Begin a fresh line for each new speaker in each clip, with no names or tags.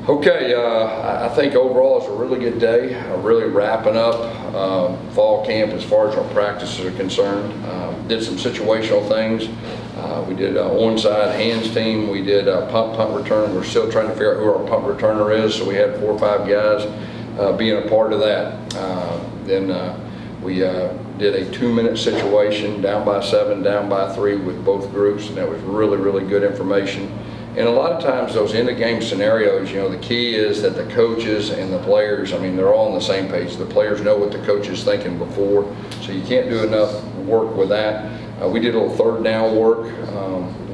Okay, I think overall it's a really good day. Really wrapping up fall camp as far as our practices are concerned. Did some situational things. We did onside hands team. We did punt return. We're still trying to figure out who our punt returner is, so we had 4 or 5 guys being a part of that. Then we did a 2-minute situation, down by 7, down by 3 with both groups, and that was really, really good information. And a lot of times those end-of-game scenarios, the key is that the coaches and the players, they're all on the same page. The players know what the coach is thinking before, so you can't do enough work with that. We did a little third down work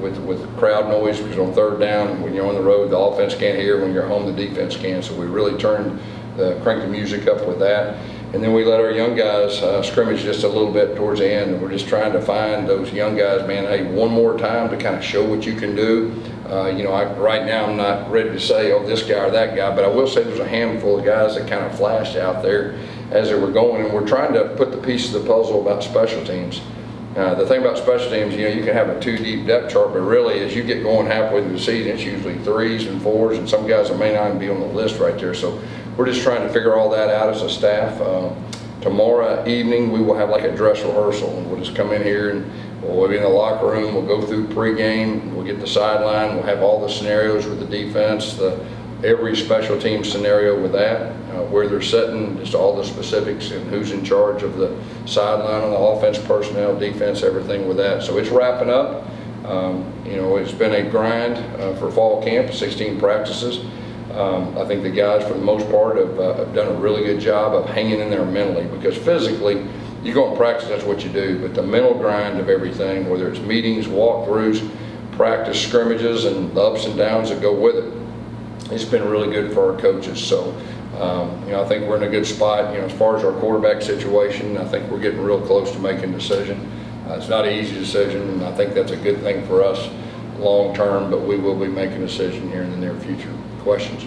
with crowd noise, because on third down, when you're on the road, the offense can't hear. When you're home, the defense can. So we really cranked the music up with that. And then we let our young guys scrimmage just a little bit towards the end. And we're just trying to find those young guys, man, hey, one more time to kind of show what you can do. Right now I'm not ready to say, oh, this guy or that guy, but I will say there's a handful of guys that kind of flashed out there as they were going, and we're trying to put the pieces of the puzzle about special teams. The thing about special teams, you can have a 2-deep depth chart, but really as you get going halfway through the season, it's usually 3s and 4s, and some guys that may not even be on the list right there. So we're just trying to figure all that out as a staff. Tomorrow evening we will have like a dress rehearsal, and we'll just come in here and we'll be in the locker room. We'll go through pregame. We'll get the sideline. We'll have all the scenarios with the defense, every special team scenario with that, where they're sitting, just all the specifics and who's in charge of the sideline on the offense personnel, defense, everything with that. So it's wrapping up. It's been a grind for fall camp, 16 practices. I think the guys, for the most part, have done a really good job of hanging in there mentally, because physically, you go and practice, that's what you do, but the mental grind of everything, whether it's meetings, walkthroughs, practice scrimmages, and the ups and downs that go with it, it's been really good for our coaches. So, I think we're in a good spot. As far as our quarterback situation, I think we're getting real close to making a decision. It's not an easy decision, and I think that's a good thing for us long term, but we will be making a decision here in the near future. Questions?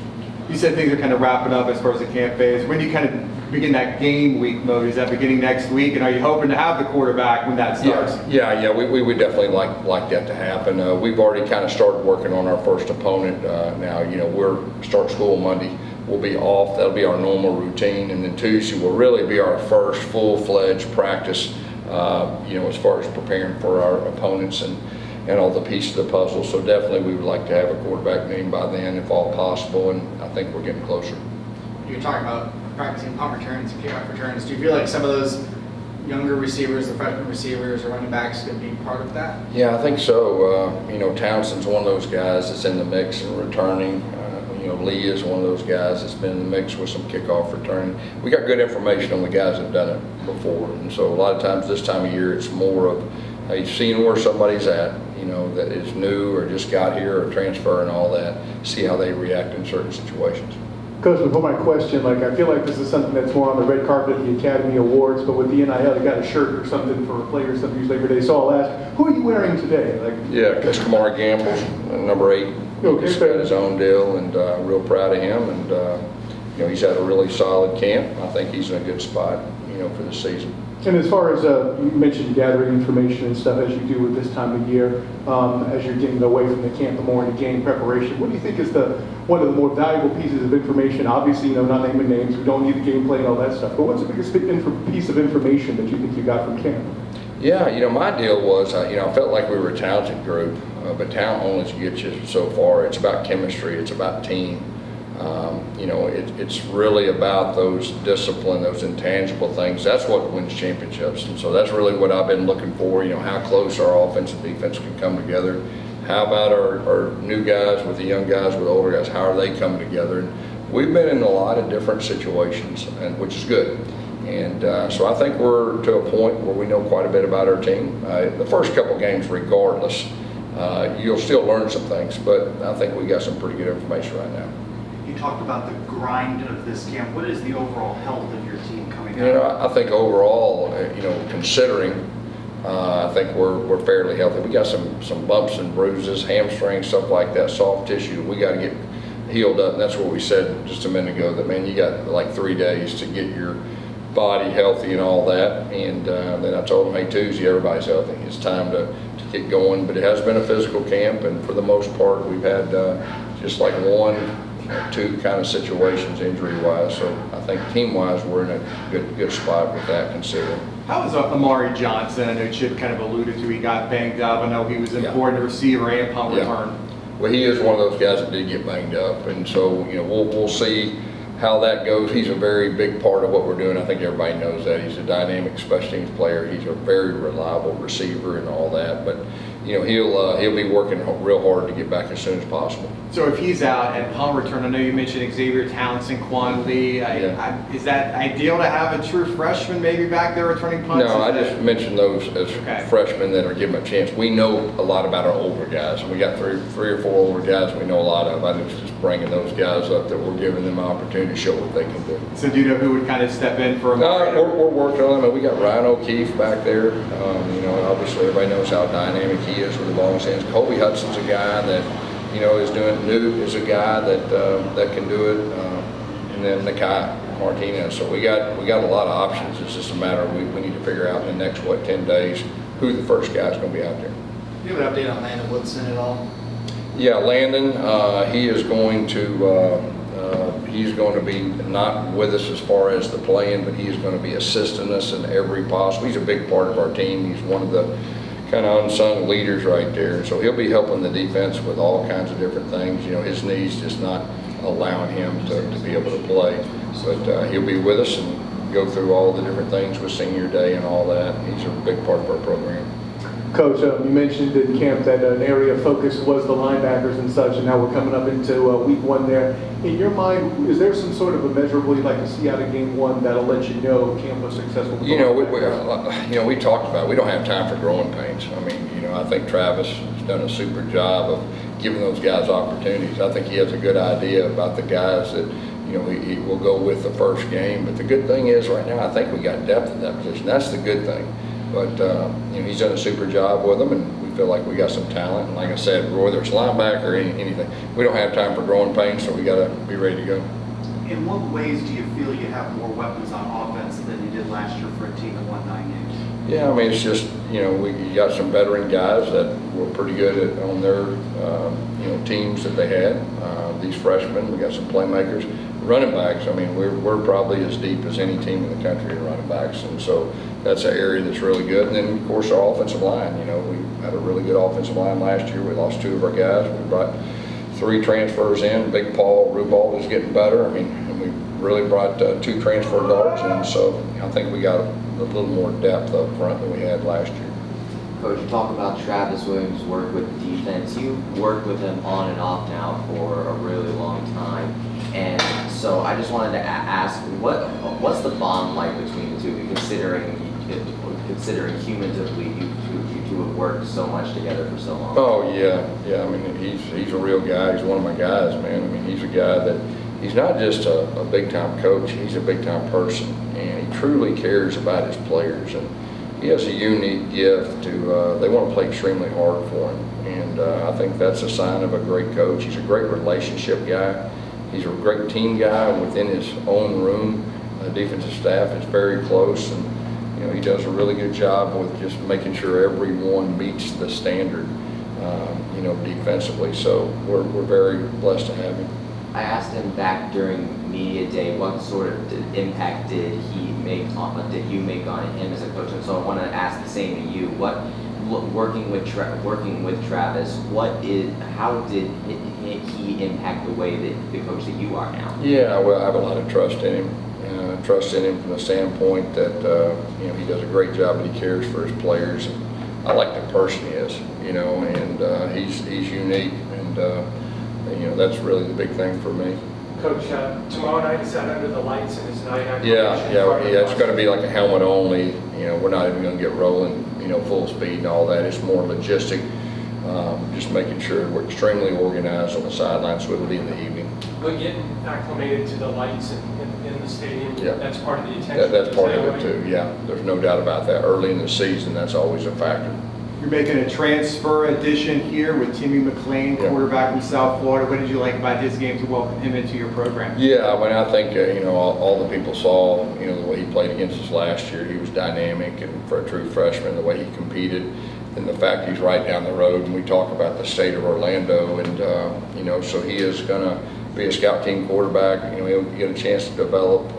You said things are kind of wrapping up as far as the camp phase. When do you kind of begin that game week mode? Is that beginning next week? And are you hoping to have the quarterback when that starts?
Yeah. We would definitely like that to happen. We've already kind of started working on our first opponent now. We're start school Monday. We'll be off. That'll be our normal routine. And then Tuesday will really be our first full-fledged practice, as far as preparing for our opponents and all the pieces of the puzzle. So definitely we would like to have a quarterback named by then, if all possible, and I think we're getting closer.
You're talking about practicing punt returns and kickoff returns. Do you feel like some of those younger receivers, the freshman receivers or running backs, could be part of that?
Yeah, I think so. Townsend's one of those guys that's in the mix and returning. Lee is one of those guys that's been in the mix with some kickoff returning. We got good information on the guys that have done it before, and so a lot of times this time of year it's more of, hey, seeing where somebody's at, that is new or just got here or transfer and all that, see how they react in certain situations.
Coach, before my question, I feel like this is something that's more on the red carpet at the Academy Awards, but with the NIL, you got a shirt or something for players, something usually every day. So I'll ask, who are you wearing today?
Yeah, Gus Malzahn Gamble's number 8.
Okay,
He's got his own deal, and real proud of him. And he's had a really solid camp. I think he's in a good spot, for the season.
And as far as you mentioned gathering information and stuff as you do with this time of year, as you're getting away from the camp, more into game preparation, what do you think is one of the more valuable pieces of information? Obviously, not naming names, we don't need the gameplay and all that stuff, but what's the biggest piece of information that you think you got from camp?
Yeah, my deal was, I felt like we were a talented group, but talent only gets you so far. It's about chemistry, it's about team. It's really about those discipline, those intangible things. That's what wins championships. And so that's really what I've been looking for, how close our offense and defense can come together. How about our new guys with the young guys, with the older guys, how are they coming together? And we've been in a lot of different situations, which is good. And so I think we're to a point where we know quite a bit about our team. The first couple games, regardless, you'll still learn some things, but I think we got some pretty good information right now.
You talked about the grind of this camp. What is the overall health of your team coming out?
I think overall, considering, I think we're fairly healthy. We got some bumps and bruises, hamstrings, stuff like that, soft tissue. We got to get healed up, and that's what we said just a minute ago. That man, you got like 3 days to get your body healthy and all that. And then I told them, hey, Tuesday everybody's healthy. It's time to get going. But it has been a physical camp, and for the most part, we've had just like one two kind of situations injury-wise. So I think team-wise, we're in a good spot with that considering.
How is Amari Johnson? I know Chip kind of alluded to he got banged up. I know he was important receiver and punt return.
Well, he is one of those guys that did get banged up, and so we'll see how that goes. He's a very big part of what we're doing. I think everybody knows that. He's a dynamic special teams player. He's a very reliable receiver and all that. But he'll be working real hard to get back as soon as possible.
So if he's out at punt return, I know you mentioned Xavier Townsend, Quan Lee. Is that ideal to have a true freshman maybe back there returning punts?
No, I just mentioned those as freshmen that are given a chance. We know a lot about our older guys. We got three or four older guys we know a lot of. I was just bringing those guys up that we're giving them an opportunity to show what they can do.
So do you know who would kind of step in for Amari?
We're working on them. We got Ryan O'Keefe back there. Obviously everybody knows how dynamic he is with the ball in his hands. Colby Hudson's a guy that is doing. Newt is a guy that can do it, and then Nakai Martinez. So we got a lot of options. It's just a matter of we need to figure out in the next 10 days who the first guy is going to be out there.
Do you have an update on Landon Woodson at all?
Yeah, Landon. He is going to. He's going to be not with us as far as the playing, but he is going to be assisting us in every possible. He's a big part of our team. He's one of the kind of unsung leaders right there. So he'll be helping the defense with all kinds of different things. His knees just not allowing him to be able to play. But he'll be with us and go through all the different things with senior day and all that. He's a big part of our program.
Coach, you mentioned in camp that an area of focus was the linebackers and such, and now we're coming up into week one there. In your mind, is there some sort of a measurable you'd like to see out of game one that'll let you know camp was successful?
We talked about it. We don't have time for growing pains. I mean, I think Travis has done a super job of giving those guys opportunities. I think he has a good idea about the guys that he will go with the first game. But the good thing is right now, I think we got depth in that position. That's the good thing. But he's done a super job with them, and we feel like we got some talent. And like I said, whether it's linebacker or anything, we don't have time for growing pains, so we got to be ready to go.
In what ways do you feel you have more weapons on offense than you did last year for a team that won 9 games?
Yeah, I mean, it's just, we got some veteran guys that were pretty good on their, teams that they had. These freshmen, we got some playmakers. Running backs, I mean, we're probably as deep as any team in the country in running backs, and so that's an area that's really good. And then, of course, our offensive line. We had a really good offensive line last year. We lost 2 of our guys. We brought 3 transfers in. Big Paul Rubald is getting better. I mean, and we really brought 2 transfer guards, and so I think we got a little more depth up front than we had last year.
Coach, you talk about Travis Williams' work with the defense. You worked with him on and off now for a really long time. And so I just wanted to ask, what's the bond like between the two, considering cumulatively you two have worked so much together for so long?
Oh, yeah. I mean, he's a real guy. He's one of my guys, man. I mean, he's a guy that he's not just a big-time coach. He's a big-time person, and he truly cares about his players. And he has a unique gift to, they want to play extremely hard for him. And I think that's a sign of a great coach. He's a great relationship guy. He's a great team guy within his own room. The defensive staff is very close, and he does a really good job with just making sure everyone meets the standard, defensively. So we're very blessed to have him.
I asked him back during media day what sort of impact did you make on him as a coach, and so I want to ask the same to you. Working with Travis, how did he impact the way that the coach that you are now?
Yeah, well, I have a lot of trust in him. Trust in him from the standpoint that he does a great job and he cares for his players. And I like the person he is, and he's unique, and that's really the big thing for me.
Coach, tomorrow night is that under the lights and it's night activation?
Yeah, it's going to be like a helmet only. We're not even going to get rolling, full speed and all that. It's more logistic, just making sure we're extremely organized on the sidelines, so it'll be in the evening.
But getting acclimated to the lights in the stadium,
yeah.
That's part of the attention.
That's part of it too, yeah. There's no doubt about that. Early in the season, that's always a factor.
You're making a transfer addition here with Timmy McClain, quarterback from South Florida. What did you like about his game to welcome him into your program?
Yeah, I mean, I think, all the people saw, the way he played against us last year. He was dynamic, and for a true freshman, the way he competed, and the fact he's right down the road. And we talk about the state of Orlando, and, so he is going to be a scout team quarterback. You know, he'll get a chance to develop.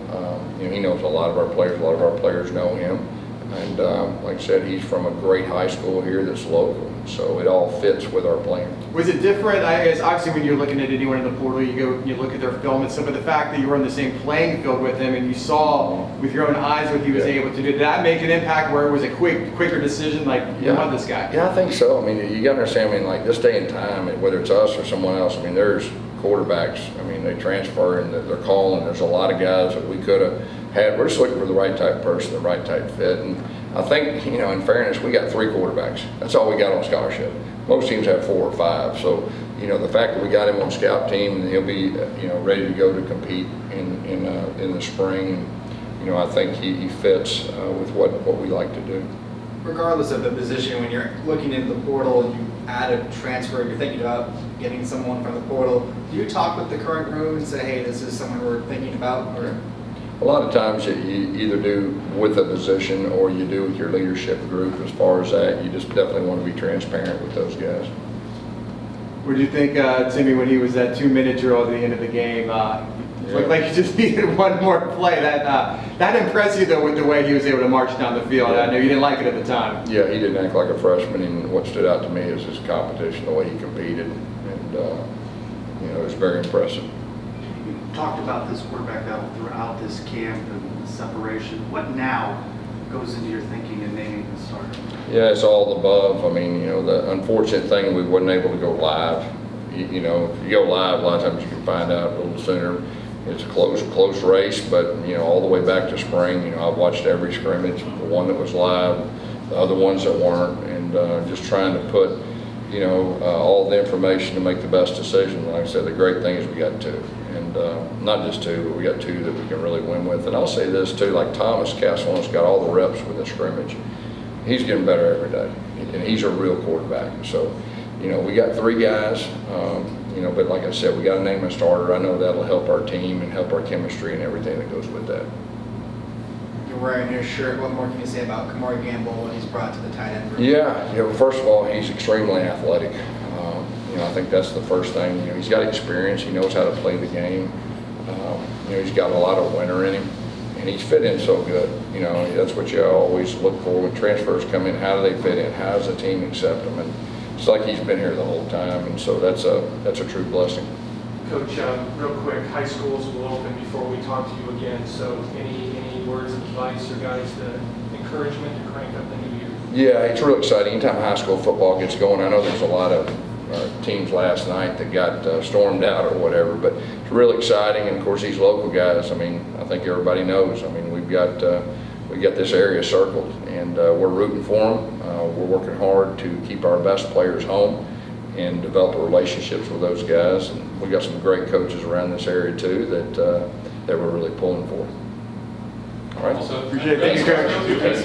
You know, he knows a lot of our players. A lot of our players know him. And like I said, he's from a great high school here that's local. So it all fits with our plan.
Was it different? I guess obviously when you're looking at anyone in the portal, you look at their film and stuff, but the fact that you were on the same playing field with him and you saw with your own eyes what he was able to do, did that make an impact where it was a quicker decision, like, you want this guy?
Yeah, I think so. I mean, you got to understand, I mean, like this day and time, whether it's us or someone else, I mean, there's quarterbacks, I mean, they transfer and they're calling. There's a lot of guys that we could have had. We're just looking for the right type of person, the right type fit. And I think, you know, in fairness, we got 3 quarterbacks. That's all we got on scholarship. Most teams have 4 or 5. So, you know, the fact that we got him on scout team and he'll be, you know, ready to go to compete in the spring. And, you know, I think he fits with what we like to do.
Regardless of the position, when you're looking into the portal and you add a transfer, you're thinking about getting someone from the portal, do you talk with the current room and say, hey, this is someone we're thinking about? Or?
A lot of times you either do with a position or you do with your leadership group. As far as that, you just definitely want to be transparent with those guys.
What did you think, Timmy, when he was that 2-minute drill at the end of the game? Looked like you just needed one more play. That impressed you, though, with the way he was able to march down the field. I know you didn't like it at the time.
Yeah, he didn't act like a freshman, and what stood out to me is his competition, the way he competed, and you know, it was very impressive.
You talked about this quarterback battle throughout this camp and the separation. What now goes into your thinking in naming the starter?
Yeah, it's all the above. I mean, you know, the unfortunate thing, we wasn't able to go live. You know, if you go live, a lot of times you can find out a little sooner. It's a close race, but, you know, all the way back to spring, you know, I've watched every scrimmage, the one that was live, the other ones that weren't, and just trying to put, you know, all the information to make the best decision. Like I said, the great thing is we got 2, and not just 2, but we got 2 that we can really win with. And I'll say this too, like Thomas Castellanos got all the reps with the scrimmage. He's getting better every day, and he's a real quarterback. So, you know, we got 3 guys, you know, but like I said, we got to name a starter. I know that'll help our team and help our chemistry and everything that goes with that.
You're wearing your shirt. What more can you say about Kamari Gamble, what he's brought to the tight end room?
Yeah, you know, first of all, he's extremely athletic. You know, I think that's the first thing. You know, he's got experience. He knows how to play the game. You know, he's got a lot of winter in him, and he's fit in so good. You know, that's what you always look for when transfers come in. How do they fit in? How does the team accept them? And it's like he's been here the whole time, and so that's a true blessing.
Coach, real quick, high schools will open before we talk to you again, so any words of advice or guys, the encouragement to crank up the new year?
Yeah, it's real exciting. Anytime high school football gets going, I know there's a lot of teams last night that got stormed out or whatever, but it's real exciting. And of course, these local guys, I mean, I think everybody knows. I mean, we got this area circled, and we're rooting for them. We're working hard to keep our best players home and develop relationships with those guys. And we got some great coaches around this area too that we're really pulling for. All right.
Appreciate it. Thank you, Coach.